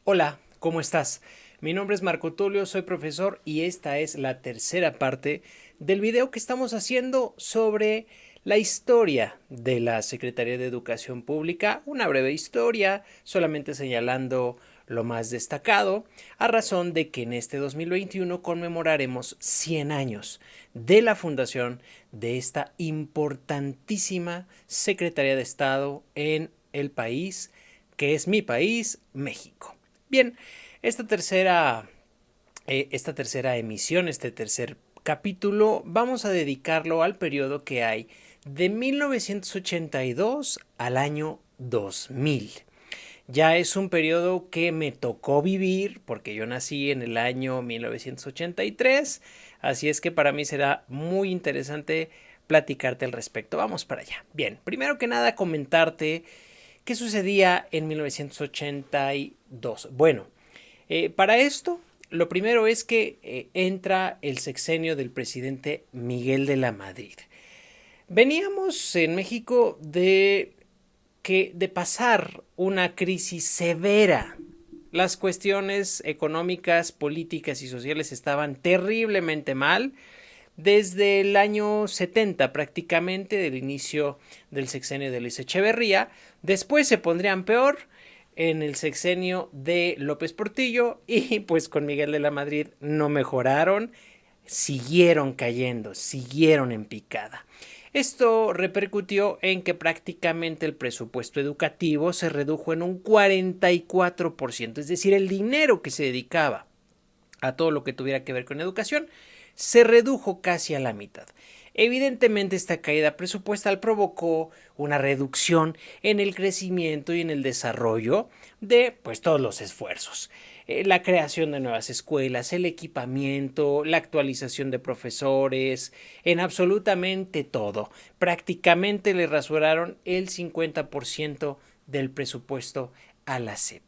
Hola, ¿cómo estás? Mi nombre es Marco Tulio, soy profesor y esta es la tercera parte del video que estamos haciendo sobre la historia de la Secretaría de Educación Pública, una breve historia, solamente señalando lo más destacado, a razón de que en este 2021 conmemoraremos 100 años de la fundación de esta importantísima Secretaría de Estado en el país, que es mi país, México. Bien, esta tercera, esta tercera emisión, este tercer capítulo, vamos a dedicarlo al periodo que hay de 1982 al año 2000. Ya es un periodo que me tocó vivir porque yo nací en el año 1983, así es que para mí será muy interesante platicarte al respecto. Vamos para allá. Bien, primero que nada comentarte qué sucedía en 1982. Bueno, para esto, lo primero es que entra el sexenio del presidente Miguel de la Madrid. Veníamos en México de pasar una crisis severa. Las cuestiones económicas, políticas y sociales estaban terriblemente mal desde el año 70 prácticamente, del inicio del sexenio de Luis Echeverría. Después se pondrían peor en el sexenio de López Portillo y pues con Miguel de la Madrid no mejoraron, siguieron cayendo, siguieron en picada. Esto repercutió en que prácticamente el presupuesto educativo se redujo en un 44%, es decir, el dinero que se dedicaba a todo lo que tuviera que ver con educación se redujo casi a la mitad. Evidentemente esta caída presupuestal provocó una reducción en el crecimiento y en el desarrollo de pues todos los esfuerzos. La creación de nuevas escuelas, el equipamiento, la actualización de profesores, en absolutamente todo. Prácticamente le rasuraron el 50% del presupuesto a la SEP.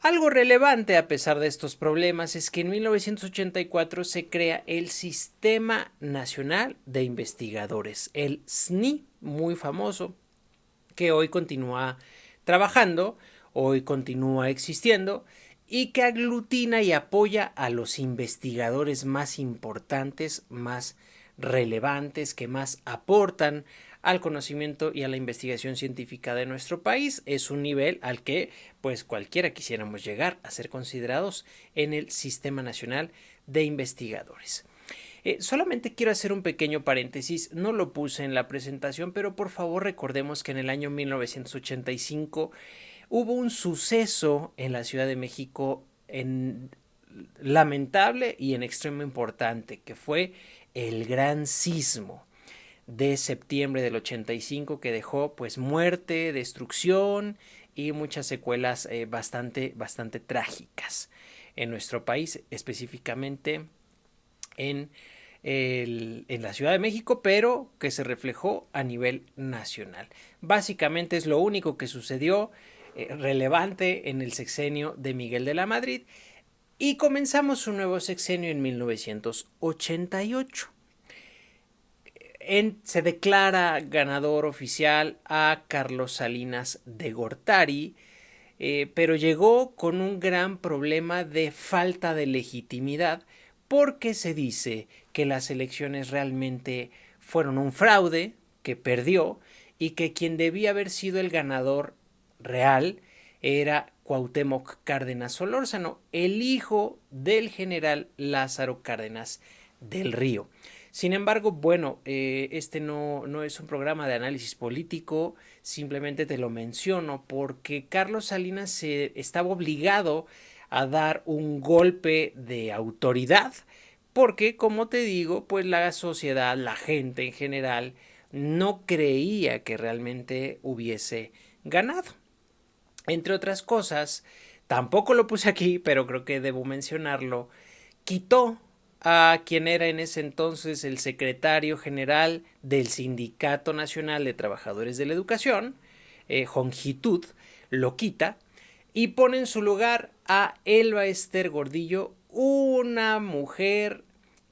Algo relevante a pesar de estos problemas es que en 1984 se crea el Sistema Nacional de Investigadores, el SNI, muy famoso, que hoy continúa trabajando, hoy continúa existiendo y que aglutina y apoya a los investigadores más importantes, más relevantes, que más aportan al conocimiento y a la investigación científica de nuestro país. Es un nivel al que pues cualquiera quisiéramos llegar a ser considerados en el Sistema Nacional de Investigadores. Solamente quiero hacer un pequeño paréntesis, no lo puse en la presentación, pero por favor recordemos que en el año 1985 hubo un suceso en la Ciudad de México lamentable y en extremo importante, que fue el gran sismo de septiembre del 85 que dejó pues muerte, destrucción y muchas secuelas bastante trágicas en nuestro país, específicamente en en la Ciudad de México, pero que se reflejó a nivel nacional. Básicamente es lo único que sucedió relevante en el sexenio de Miguel de la Madrid y comenzamos un nuevo sexenio en 1988. Se declara ganador oficial a Carlos Salinas de Gortari, pero llegó con un gran problema de falta de legitimidad porque se dice que las elecciones realmente fueron un fraude, que perdió y que quien debía haber sido el ganador real era Cuauhtémoc Cárdenas Solórzano, el hijo del general Lázaro Cárdenas del Río. Sin embargo, bueno, este no es un programa de análisis político, simplemente te lo menciono porque Carlos Salinas se estaba obligado a dar un golpe de autoridad porque, como te digo, pues la sociedad, la gente en general, no creía que realmente hubiese ganado. Entre otras cosas, tampoco lo puse aquí, pero creo que debo mencionarlo, quitó a quien era en ese entonces el secretario general del Sindicato Nacional de Trabajadores de la Educación, Jongitud, lo quita y pone en su lugar a Elba Ester Gordillo, una mujer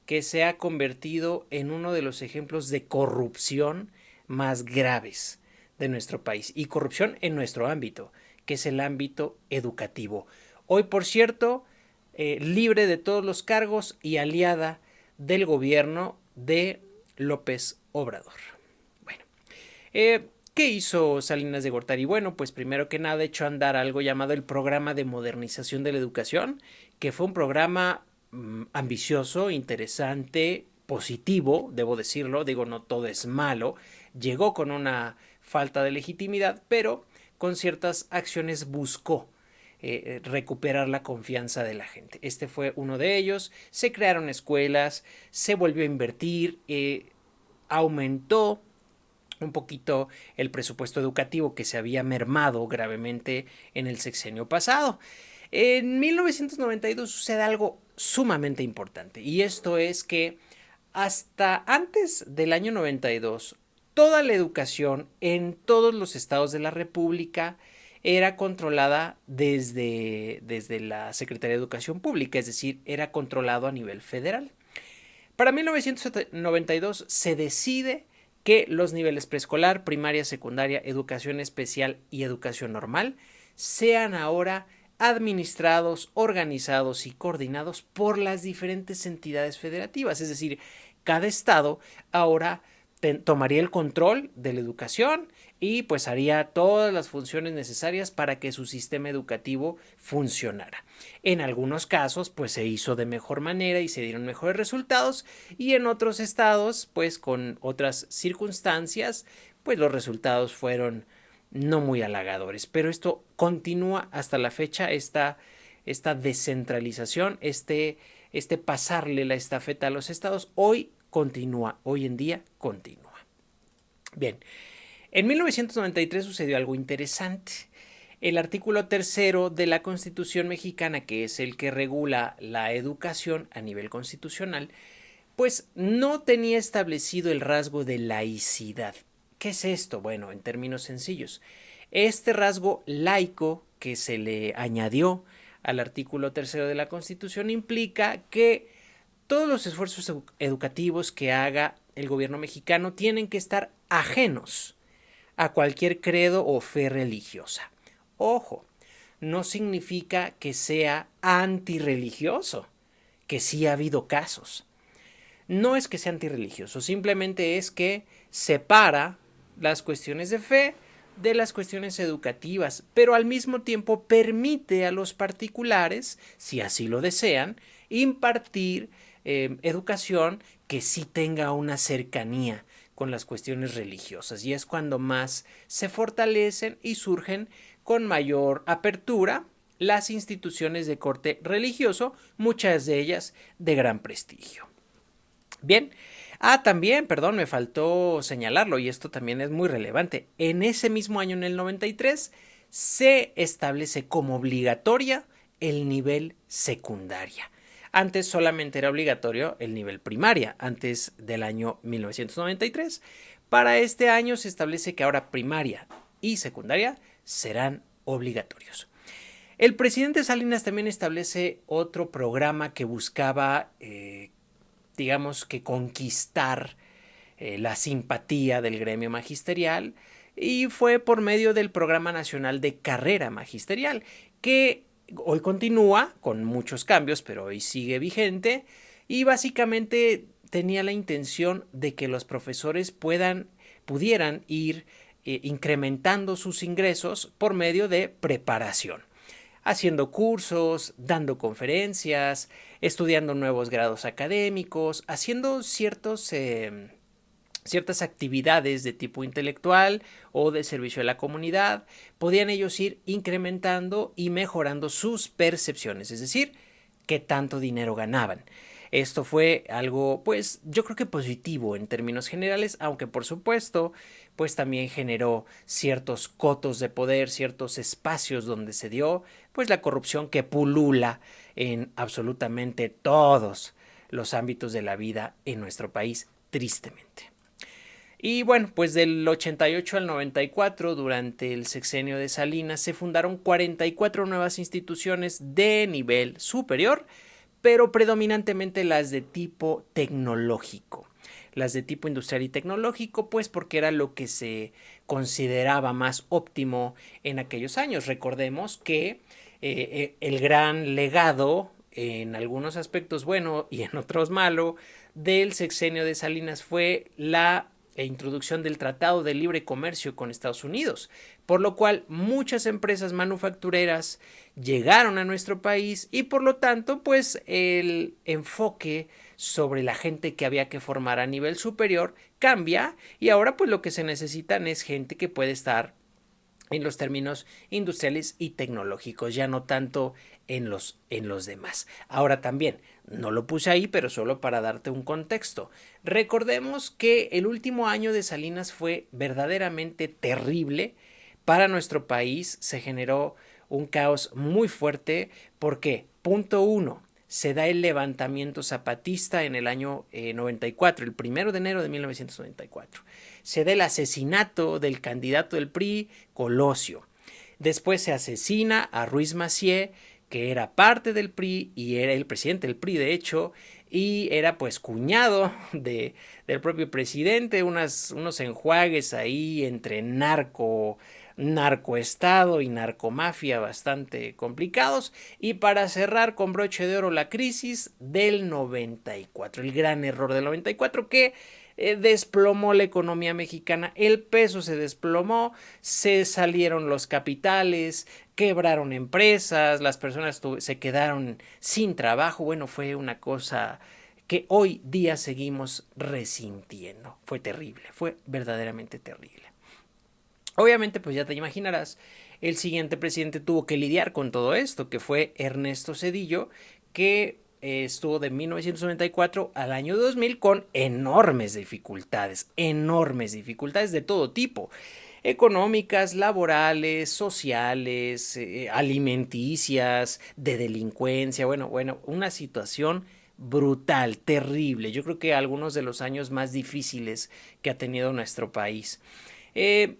que se ha convertido en uno de los ejemplos de corrupción más graves de nuestro país y corrupción en nuestro ámbito, que es el ámbito educativo. Hoy, por cierto, libre de todos los cargos y aliada del gobierno de López Obrador. Bueno, ¿qué hizo Salinas de Gortari? Bueno, pues primero que nada echó a andar algo llamado el Programa de Modernización de la Educación, que fue un programa ambicioso, interesante, positivo, debo decirlo, digo, no todo es malo, llegó con una falta de legitimidad, pero con ciertas acciones buscó recuperar la confianza de la gente. Este fue uno de ellos. Se crearon escuelas, se volvió a invertir, aumentó un poquito el presupuesto educativo que se había mermado gravemente en el sexenio pasado. En 1992 sucede algo sumamente importante, y esto es que hasta antes del año 92 toda la educación en todos los estados de la República era controlada desde la Secretaría de Educación Pública, es decir, era controlado a nivel federal. Para 1992 se decide que los niveles preescolar, primaria, secundaria, educación especial y educación normal sean ahora administrados, organizados y coordinados por las diferentes entidades federativas. Es decir, cada estado ahora tomaría el control de la educación y pues haría todas las funciones necesarias para que su sistema educativo funcionara. En algunos casos pues se hizo de mejor manera y se dieron mejores resultados, y en otros estados pues con otras circunstancias pues los resultados fueron no muy halagadores. Pero esto continúa hasta la fecha, esta descentralización, este pasarle la estafeta a los estados, hoy continúa, hoy en día continúa. Bien, en 1993 sucedió algo interesante. El artículo 3º de la Constitución mexicana, que es el que regula la educación a nivel constitucional, pues no tenía establecido el rasgo de laicidad. ¿Qué es esto? Bueno, en términos sencillos, este rasgo laico que se le añadió al artículo 3º de la Constitución implica que todos los esfuerzos educativos que haga el gobierno mexicano tienen que estar ajenos a cualquier credo o fe religiosa. Ojo, no significa que sea antirreligioso, que sí ha habido casos. No es que sea antirreligioso, simplemente es que separa las cuestiones de fe de las cuestiones educativas, pero al mismo tiempo permite a los particulares, si así lo desean, impartir educación que sí tenga una cercanía con las cuestiones religiosas, y es cuando más se fortalecen y surgen con mayor apertura las instituciones de corte religioso, muchas de ellas de gran prestigio. Bien, también, perdón, me faltó señalarlo, y esto también es muy relevante. En ese mismo año, en el 93, se establece como obligatoria el nivel secundaria. Antes solamente era obligatorio el nivel primaria, antes del año 1993. Para este año se establece que ahora primaria y secundaria serán obligatorios. El presidente Salinas también establece otro programa que buscaba, digamos que conquistar la simpatía del gremio magisterial, y fue por medio del Programa Nacional de Carrera Magisterial, que hoy continúa con muchos cambios, pero hoy sigue vigente, y básicamente tenía la intención de que los profesores pudieran ir incrementando sus ingresos por medio de preparación, haciendo cursos, dando conferencias, estudiando nuevos grados académicos, haciendo ciertas actividades de tipo intelectual o de servicio a la comunidad. Podían ellos ir incrementando y mejorando sus percepciones, es decir, qué tanto dinero ganaban. Esto fue algo, pues, yo creo que positivo en términos generales, aunque por supuesto, pues también generó ciertos cotos de poder, ciertos espacios donde se dio, pues, la corrupción que pulula en absolutamente todos los ámbitos de la vida en nuestro país, tristemente. Y bueno, pues del 88 al 94, durante el sexenio de Salinas, se fundaron 44 nuevas instituciones de nivel superior, pero predominantemente las de tipo tecnológico. Las de tipo industrial y tecnológico, pues porque era lo que se consideraba más óptimo en aquellos años. Recordemos que el gran legado, en algunos aspectos bueno y en otros malo, del sexenio de Salinas fue la introducción del Tratado de Libre Comercio con Estados Unidos, por lo cual muchas empresas manufactureras llegaron a nuestro país y por lo tanto pues el enfoque sobre la gente que había que formar a nivel superior cambia y ahora pues lo que se necesitan es gente que puede estar en los términos industriales y tecnológicos, ya no tanto en los demás. Ahora también, no lo puse ahí, pero solo para darte un contexto. Recordemos que el último año de Salinas fue verdaderamente terrible para nuestro país. Se generó un caos muy fuerte. ¿Por qué? Punto uno. Se da el levantamiento zapatista en el año 94, el 1 de enero de 1994. Se da el asesinato del candidato del PRI, Colosio. Después se asesina a Ruiz Massieu, que era parte del PRI y era el presidente del PRI, de hecho, y era pues cuñado del propio presidente, unos enjuagues ahí entre narcoestado y narcomafia bastante complicados. Y para cerrar con broche de oro la crisis del 94, el gran error del 94 que desplomó la economía mexicana, el peso se desplomó, se salieron los capitales, quebraron empresas, las personas se quedaron sin trabajo. Bueno, fue una cosa que hoy día seguimos resintiendo. Fue terrible, fue verdaderamente terrible. Obviamente, pues ya te imaginarás, el siguiente presidente tuvo que lidiar con todo esto, que fue Ernesto Zedillo, que estuvo de 1994 al año 2000 con enormes dificultades de todo tipo, económicas, laborales, sociales, alimenticias, de delincuencia, bueno, una situación brutal, terrible. Yo creo que algunos de los años más difíciles que ha tenido nuestro país.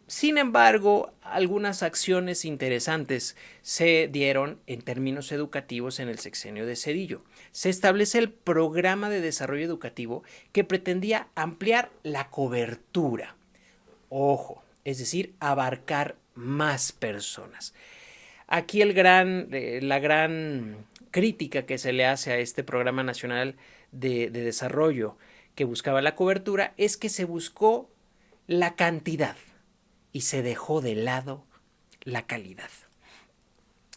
Sin embargo, algunas acciones interesantes se dieron en términos educativos en el sexenio de Zedillo. Se establece el programa de desarrollo educativo que pretendía ampliar la cobertura. Ojo, es decir, abarcar más personas. Aquí la gran crítica que se le hace a este programa nacional de desarrollo que buscaba la cobertura es que se buscó la cantidad y se dejó de lado la calidad.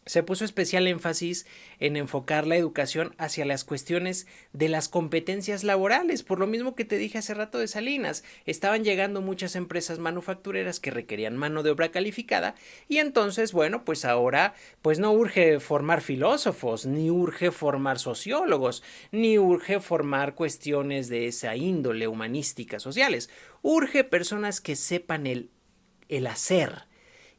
Se puso especial énfasis en enfocar la educación hacia las cuestiones de las competencias laborales, por lo mismo que te dije hace rato de Salinas. Estaban llegando muchas empresas manufactureras que requerían mano de obra calificada y entonces, bueno, pues ahora pues no urge formar filósofos, ni urge formar sociólogos, ni urge formar cuestiones de esa índole humanística sociales. Urge personas que sepan el hacer,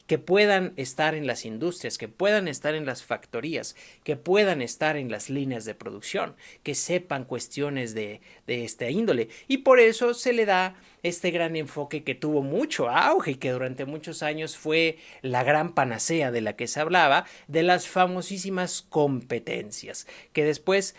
que puedan estar en las industrias, que puedan estar en las factorías, que puedan estar en las líneas de producción, que sepan cuestiones de esta índole. Y por eso se le da este gran enfoque que tuvo mucho auge y que durante muchos años fue la gran panacea de la que se hablaba, de las famosísimas competencias, que después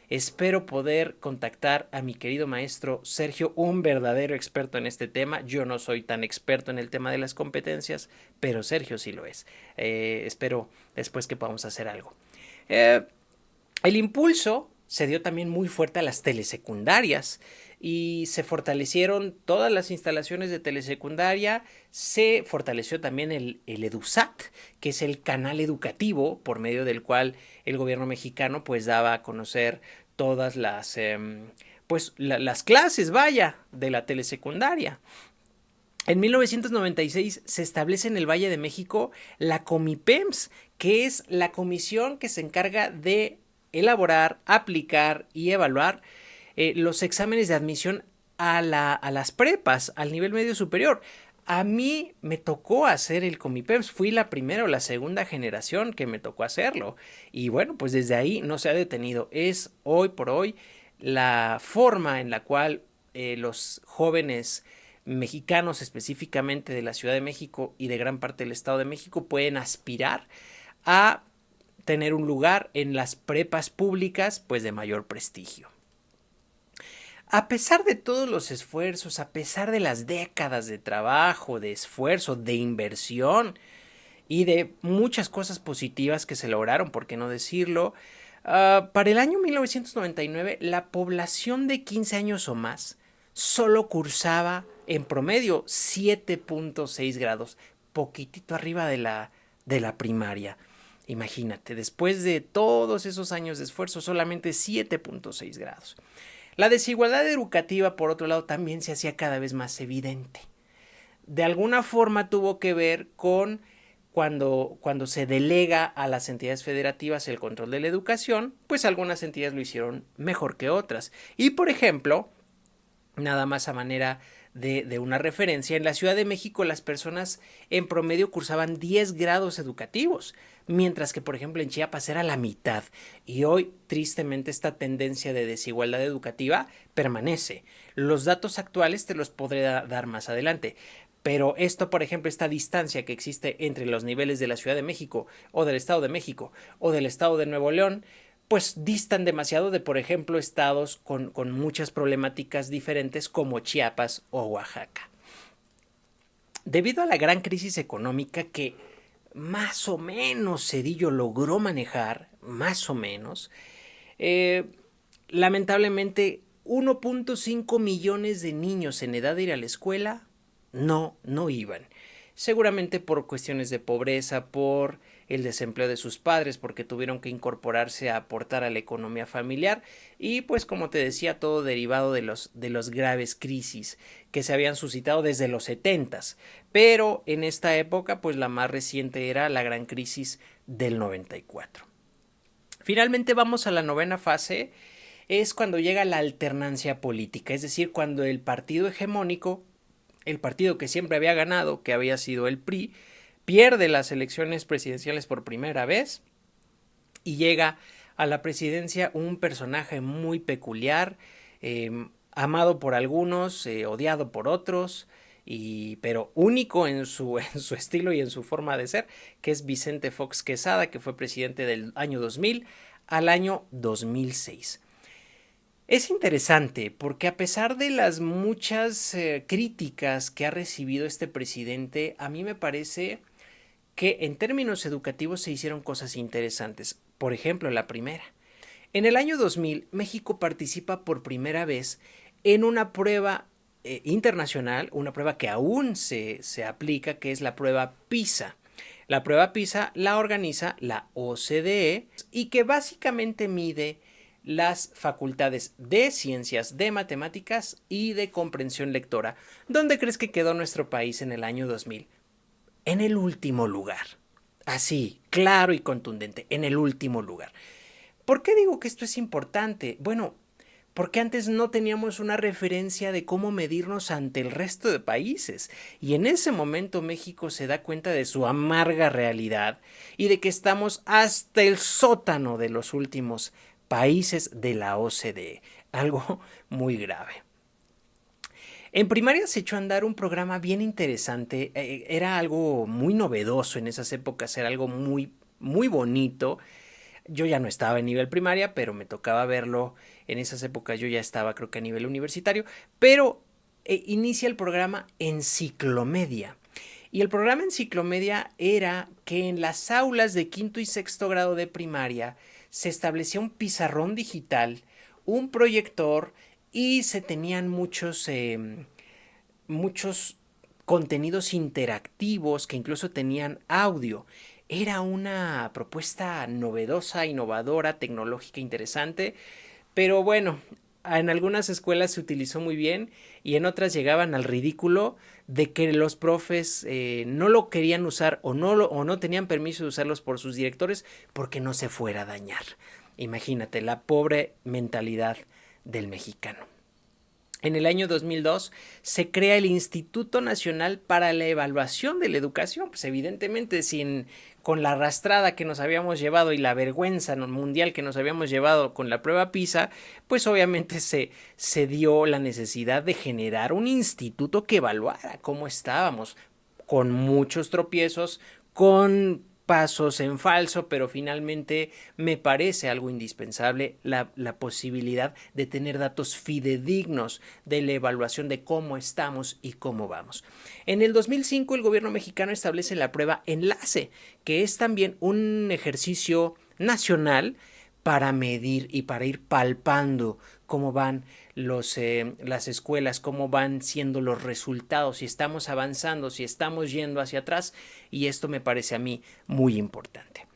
Espero poder contactar a mi querido maestro Sergio, un verdadero experto en este tema. Yo no soy tan experto en el tema de las competencias, pero Sergio sí lo es. Espero después que podamos hacer algo. El impulso se dio también muy fuerte a las telesecundarias y se fortalecieron todas las instalaciones de telesecundaria, se fortaleció también el EduSat, que es el canal educativo por medio del cual el gobierno mexicano pues daba a conocer todas las clases, vaya, de la telesecundaria. En 1996 se establece en el Valle de México la Comipems, que es la comisión que se encarga de elaborar, aplicar y evaluar los exámenes de admisión a las prepas, al nivel medio superior. A mí me tocó hacer el Comipems, fui la primera o la segunda generación que me tocó hacerlo. Y bueno, pues desde ahí no se ha detenido. Es hoy por hoy la forma en la cual los jóvenes mexicanos, específicamente de la Ciudad de México y de gran parte del Estado de México, pueden aspirar a tener un lugar en las prepas públicas pues de mayor prestigio. A pesar de todos los esfuerzos, a pesar de las décadas de trabajo, de esfuerzo, de inversión y de muchas cosas positivas que se lograron, por qué no decirlo. Para el año 1999, la población de 15 años o más solo cursaba en promedio 7.6 grados, poquitito arriba de la primaria. Imagínate, después de todos esos años de esfuerzo, solamente 7.6 grados. La desigualdad educativa, por otro lado, también se hacía cada vez más evidente. De alguna forma tuvo que ver con cuando se delega a las entidades federativas el control de la educación, pues algunas entidades lo hicieron mejor que otras. Y por ejemplo, nada más a manera de una referencia, en la Ciudad de México las personas en promedio cursaban 10 grados educativos, mientras que por ejemplo en Chiapas era la mitad. Y hoy tristemente esta tendencia de desigualdad educativa permanece. Los datos actuales te los podré dar más adelante. Pero esto, por ejemplo, esta distancia que existe entre los niveles de la Ciudad de México o del Estado de México o del Estado de Nuevo León, pues distan demasiado de, por ejemplo, estados con muchas problemáticas diferentes como Chiapas o Oaxaca. Debido a la gran crisis económica que más o menos Cedillo logró manejar, más o menos, lamentablemente 1.5 millones de niños en edad de ir a la escuela no iban. Seguramente por cuestiones de pobreza, por el desempleo de sus padres, porque tuvieron que incorporarse a aportar a la economía familiar y pues como te decía, todo derivado de los graves crisis que se habían suscitado desde los 70s. Pero en esta época pues la más reciente era la gran crisis del 94. Finalmente vamos a la novena fase, es cuando llega la alternancia política, es decir, cuando el partido hegemónico, el partido que siempre había ganado, que había sido el PRI, pierde las elecciones presidenciales por primera vez y llega a la presidencia un personaje muy peculiar, amado por algunos, odiado por otros, pero único en su estilo y en su forma de ser, que es Vicente Fox Quesada, que fue presidente del año 2000 al año 2006. Es interesante porque a pesar de las muchas críticas que ha recibido este presidente, a mí me parece que en términos educativos se hicieron cosas interesantes. Por ejemplo, la primera. En el año 2000, México participa por primera vez en una prueba internacional, una prueba que aún se aplica, que es la prueba PISA. La prueba PISA la organiza la OCDE y que básicamente mide las facultades de ciencias, de matemáticas y de comprensión lectora. ¿Dónde crees que quedó nuestro país en el año 2000? En el último lugar. Así, claro y contundente, en el último lugar. ¿Por qué digo que esto es importante? Bueno, porque antes no teníamos una referencia de cómo medirnos ante el resto de países. Y en ese momento México se da cuenta de su amarga realidad y de que estamos hasta el sótano de los últimos países de la OCDE. Algo muy grave. En primaria se echó a andar un programa bien interesante, era algo muy novedoso en esas épocas, era algo muy bonito. Yo ya no estaba en nivel primaria, pero me tocaba verlo en esas épocas, yo ya estaba creo que a nivel universitario, pero inicia el programa Enciclomedia. Y el programa Enciclomedia era que en las aulas de quinto y sexto grado de primaria se establecía un pizarrón digital, un proyector y se tenían muchos contenidos interactivos que incluso tenían audio. Era una propuesta novedosa, innovadora, tecnológica, interesante, pero bueno, en algunas escuelas se utilizó muy bien y en otras llegaban al ridículo de que los profes no lo querían usar o no tenían permiso de usarlos por sus directores porque no se fuera a dañar. Imagínate la pobre mentalidad del mexicano. En el año 2002 se crea el Instituto Nacional para la Evaluación de la Educación, pues evidentemente con la arrastrada que nos habíamos llevado y la vergüenza mundial que nos habíamos llevado con la prueba PISA, pues obviamente se dio la necesidad de generar un instituto que evaluara cómo estábamos, con muchos tropiezos, con pasos en falso, pero finalmente me parece algo indispensable la posibilidad de tener datos fidedignos de la evaluación de cómo estamos y cómo vamos. En el 2005 el gobierno mexicano establece la prueba Enlace, que es también un ejercicio nacional para medir y para ir palpando cómo van las escuelas, cómo van siendo los resultados, si estamos avanzando, si estamos yendo hacia atrás, y esto me parece a mí muy importante.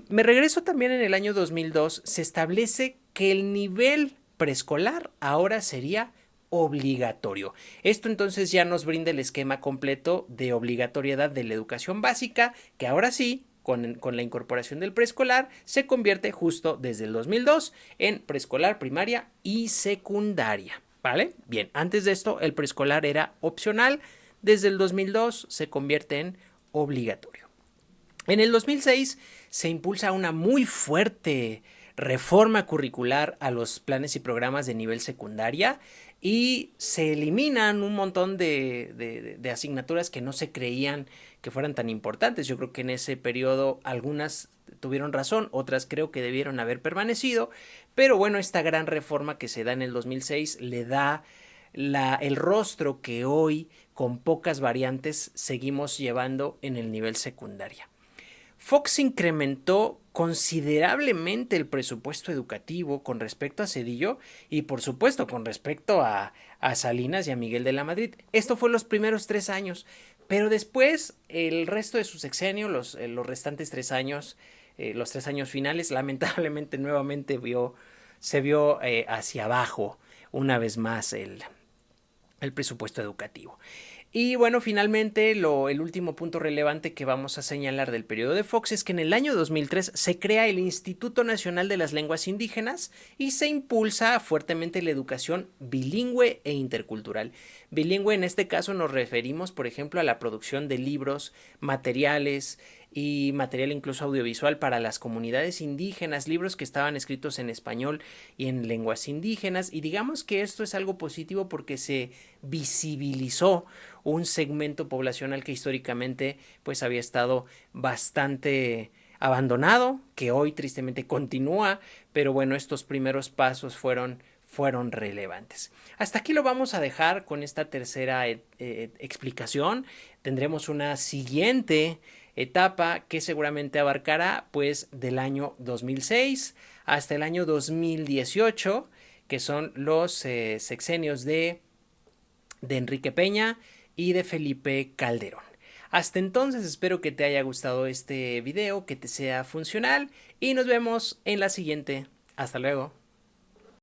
Me regreso también en el año 2002, se establece que el nivel preescolar ahora sería obligatorio. Esto entonces ya nos brinda el esquema completo de obligatoriedad de la educación básica, que ahora sí, con la incorporación del preescolar, se convierte justo desde el 2002 en preescolar, primaria y secundaria. ¿Vale? Bien, antes de esto el preescolar era opcional, desde el 2002 se convierte en obligatorio. En el 2006 se impulsa una muy fuerte reforma curricular a los planes y programas de nivel secundaria y se eliminan un montón de asignaturas que no se creían que fueran tan importantes. Yo creo que en ese periodo algunas tuvieron razón, otras creo que debieron haber permanecido, pero bueno, esta gran reforma que se da en el 2006 le da el rostro que hoy, con pocas variantes, seguimos llevando en el nivel secundaria. Fox incrementó considerablemente el presupuesto educativo con respecto a Zedillo y por supuesto con respecto a Salinas y a Miguel de la Madrid. Esto fue los primeros 3 años, pero después el resto de su sexenio, los restantes 3 años, los 3 años finales, lamentablemente nuevamente se vio hacia abajo una vez más el presupuesto educativo. Y bueno, finalmente el último punto relevante que vamos a señalar del periodo de Fox es que en el año 2003 se crea el Instituto Nacional de las Lenguas Indígenas y se impulsa fuertemente la educación bilingüe e intercultural. Bilingüe en este caso nos referimos, por ejemplo, a la producción de libros, materiales y material incluso audiovisual para las comunidades indígenas, libros que estaban escritos en español y en lenguas indígenas, y digamos que esto es algo positivo porque se visibilizó un segmento poblacional que históricamente pues había estado bastante abandonado, que hoy tristemente continúa, pero bueno, estos primeros pasos fueron relevantes. Hasta aquí lo vamos a dejar con esta tercera explicación. Tendremos una siguiente etapa que seguramente abarcará pues del año 2006 hasta el año 2018, que son los sexenios de Enrique Peña y de Felipe Calderón. Hasta entonces espero que te haya gustado este video, que te sea funcional y nos vemos en la siguiente. Hasta luego.